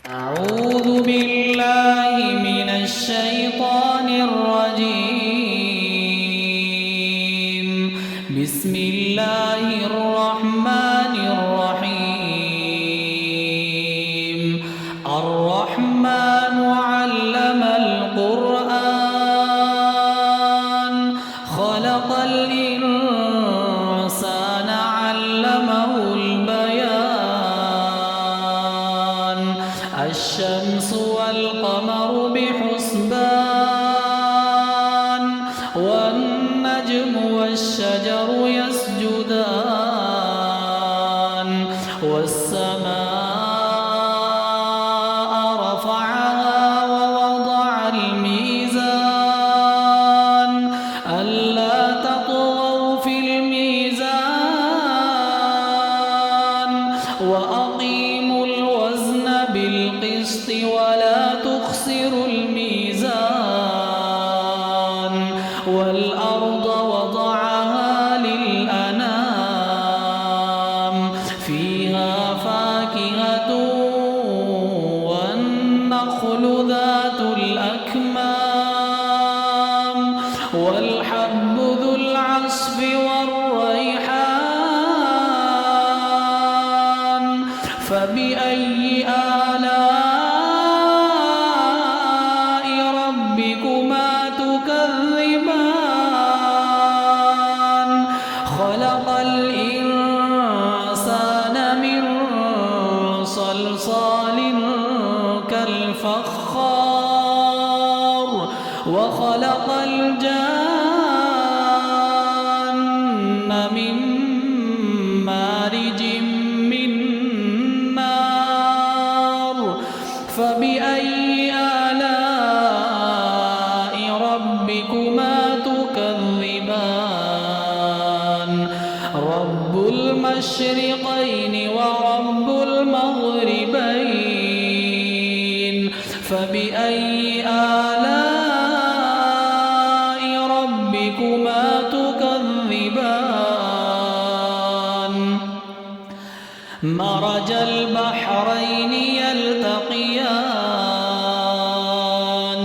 أعوذ بالله من الشيطان الرجيم. بسم الله الرحمن الرحيم. الرحمن علم القرآن خلق الإنسان علمه البيان. الشمس والقمر بحسبان والنجم والشجر يسجدان والسماء رفعها ووضع الميزان ألا تطغوا في الميزان وأقيموا الوزن بالقسط ولا تخسروا الميزان والأرض وضعها للأنام فيها فاكهة والنخل ذات الأكمام والحب ذو العصف والريحان فبأي آلاء ربكما تكذبان خلق الإنسان من صلصال كالفخار وخلق الجن من مارج من نار فبأي آلاء ربكما تكذبان رب المشرقين ورب المغربين فبأي آلاء ربكما تكذبان مرج البحرين يلتقيان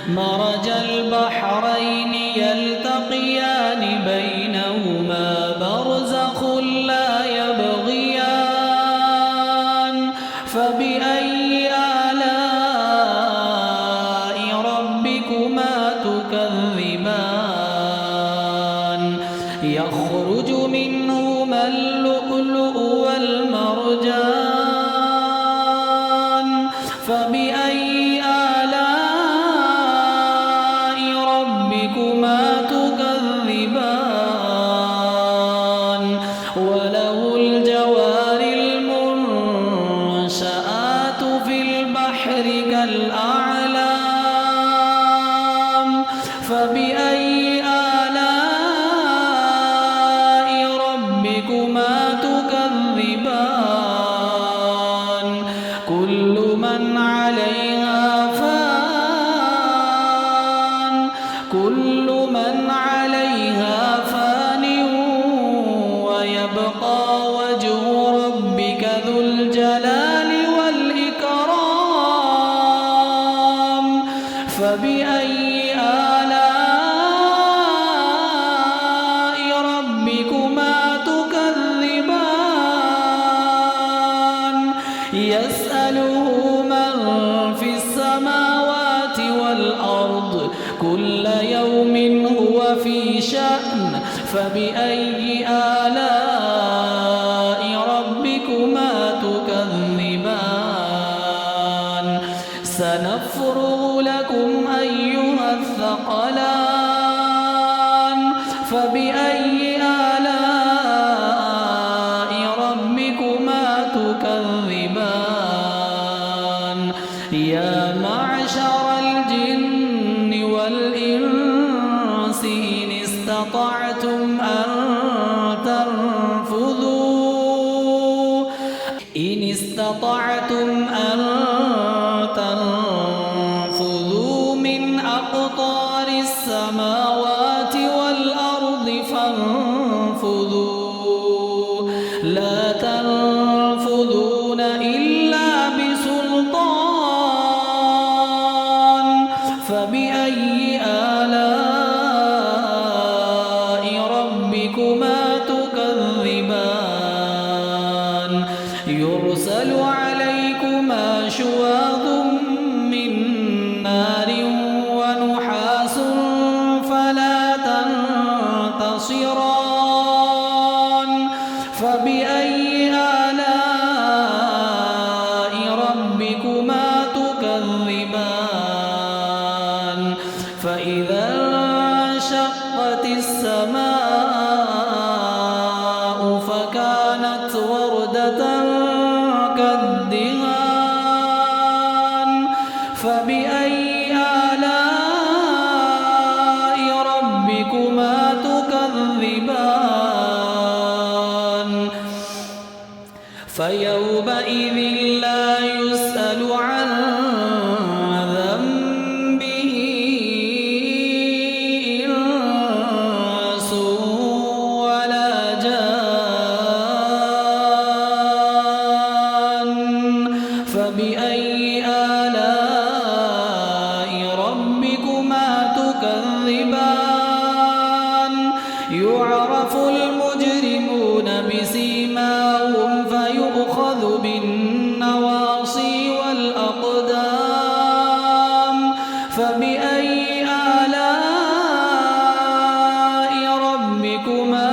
مرج البحرين يلتقيان بينهما برزخ لا يبغيان فبأي آلاء ربكما تكذبان يخرج منهما اللؤلؤ والمرجان فبأي آلاء ربكما تكذبان وله الجوار المنشآت في البحر كالأعلام فبأي آلاء ربكما تكذبان كل من عليها فان كل من عليها فان ويبقى وجه ربك ذو الجلال والإكرام فبأي آلاء ربكما تكذبان يسأله من في السماوات والأرض كل يوم هو في شأن فبأي آلاء ربكما تكذبان سنفرغ لكم أيها الثقلان فبأي آلاء ربكما تكذبان يا معشر الجن والإنس إن استطعتم أن تنفذوا من أقطار السماوات والأرض فانفذوا لا تنفذون إلا بسلطان فبأي آلاء ربكما تكذبان يرسل عليكما شواظ من نار ونحاس فلا تنتصران فبأي آلاء ربكما تكذبان فإذا انشقت السماء فكانت وردة كالدهان فبأي آلاء ربكما تكذبان فيومئذ لا يسأل عن ذنبه إنس ولا جان فبأي آلاء ربكما تكذبان يعرف المجرمون بسيماهم فيؤخذ بالنواصي والأقدام فبأي آلاء ربكما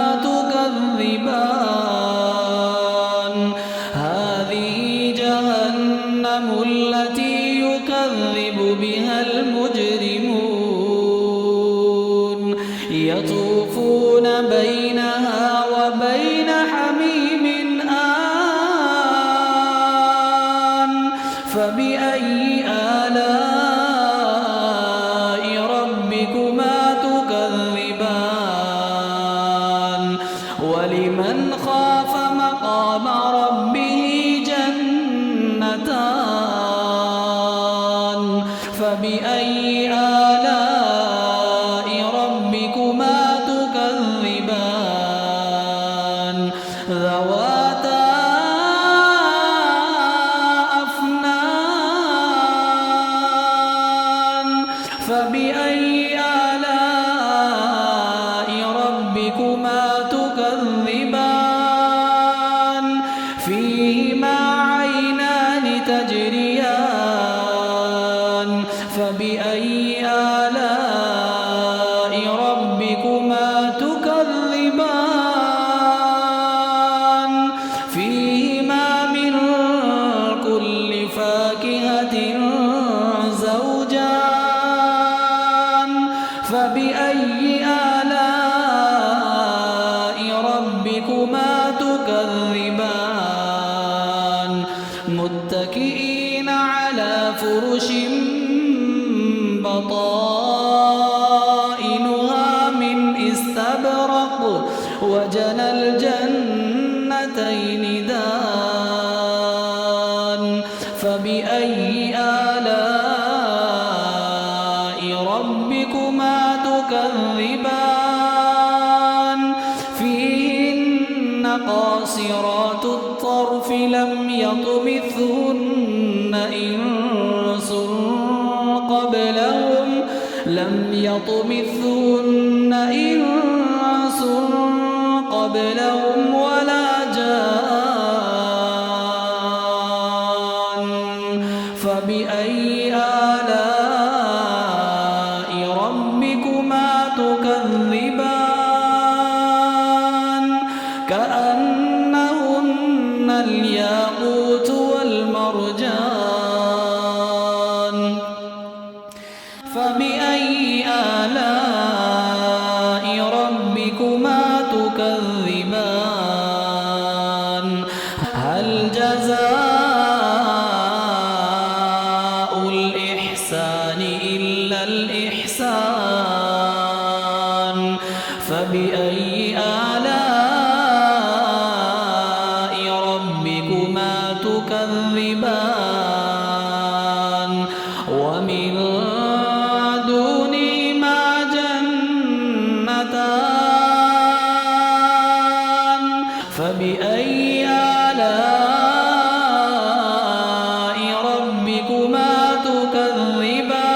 تكذبان هذه جهنم التي يكذب بها المجرمون يطوفون بينها وبين حميم آن فبأي آلاء ربكما تكذبان ولمن خاف مقام ربه جنتان فبأي آلاء ربكما تكذبان ذواتا أفنان فبأي آلاء ربكما تكذبان فيهما عينان تجريان فبأي آلاء ربكما تكذبان فيهما من كل فاكهة زوجان فبأي آلاء ربكما تكذبان متكئين على فرش بطائنها من استبرق وجنى الجنتين دان فبأي آلاء ربكما تكذبان فيهن قاصرات الطرف لم يطمثهن إنس قبلهم ولا جان فبأي آلاء ربكما تكذبان كأنهن الياقوت والمرجان فبأي آلاء ربكما تكذبان هل جزاء الإحسان إلا الإحسان فبأي آلاء ربكما تكذبان ومن دونهما جنتان فبأي آلاء ربكما تكذبان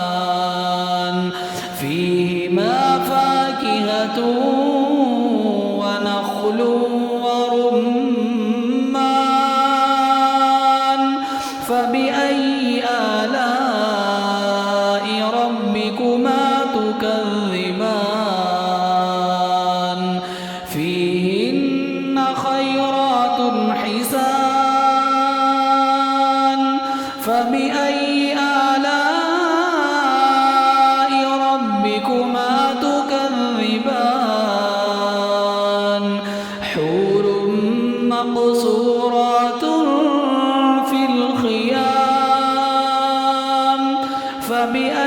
تكذبان فيهما فاكهة ونخل ورمان فبأي آلاء ربكما تكذبان فيهن خيرات حسان فبأي آلاء ربكما تكذبان حور مقصورات في الخيام فبأي